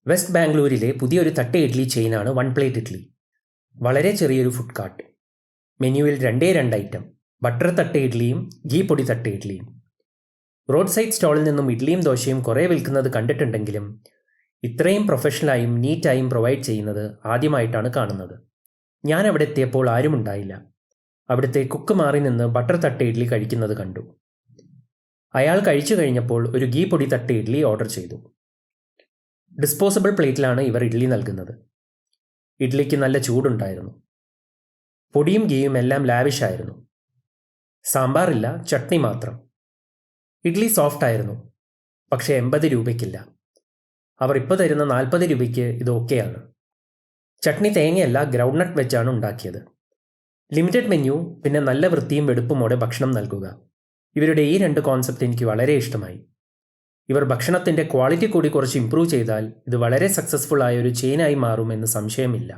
West ബാംഗ്ലൂരിലെ പുതിയൊരു തട്ട് ഇഡ്ഡലി ചെയിനാണ് വൺ പ്ലേറ്റ് ഇഡ്ഡലി. വളരെ ചെറിയൊരു ഫുഡ് കാർട്ട്. മെനുവിൽ 2 ഐറ്റം: ബട്ടർ തട്ട് ഇഡ്ഡലിയും ഗീ പൊടി തട്ട് ഇഡ്ഡലിയും. റോഡ് സൈഡ് സ്റ്റോളിൽ നിന്നും ഇഡ്ഡലിയും ദോശയും കുറേ വിൽക്കുന്നത് കണ്ടിട്ടുണ്ടെങ്കിലും ഇത്രയും പ്രൊഫഷണലായും നീറ്റായും പ്രൊവൈഡ് ചെയ്യുന്നത് ആദ്യമായിട്ടാണ് കാണുന്നത്. ഞാൻ അവിടെ എത്തിയപ്പോൾ ആരുമുണ്ടായില്ല. അവിടുത്തെ കുക്ക് മാറി നിന്ന് ബട്ടർ തട്ട് ഇഡ്ഡലി കഴിക്കുന്നത് കണ്ടു. അയാൾ കഴിച്ചു കഴിഞ്ഞപ്പോൾ ഒരു ഗീ പൊടി തട്ട് ഇഡ്ഡലി ഓർഡർ ചെയ്തു. ഡിസ്പോസബിൾ പ്ലേറ്റിലാണ് ഇവർ ഇഡ്ഡലി നൽകുന്നത്. ഇഡ്ഡലിക്ക് നല്ല ചൂടുണ്ടായിരുന്നു. പൊടിയും ഗീയും എല്ലാം ലാവിഷായിരുന്നു. സാമ്പാറില്ല, ചട്നി മാത്രം. ഇഡ്ഡലി സോഫ്റ്റ് ആയിരുന്നു, പക്ഷേ 80 രൂപയ്ക്കില്ല. അവർ ഇപ്പോൾ തരുന്ന 40 രൂപയ്ക്ക് ഇത് ഓക്കെയാണ്. ചട്നി തേങ്ങയല്ല, ഗ്രൗണ്ട്നട്ട് വെച്ചാണ് ഉണ്ടാക്കിയത്. ലിമിറ്റഡ് മെനു, പിന്നെ നല്ല വൃത്തിയും വെടുപ്പുമോടെ ഭക്ഷണം നൽകുക. ഇവരുടെ ഈ 2 കോൺസെപ്റ്റ് എനിക്ക് വളരെ ഇഷ്ടമായി. ഇവർ ഭക്ഷണത്തിൻ്റെ ക്വാളിറ്റി കൂടി കുറച്ച് ഇംപ്രൂവ് ചെയ്താൽ ഇത് വളരെ സക്സസ്ഫുൾ ആയ ഒരു ചെയിനായി മാറുമെന്ന് സംശയമില്ല.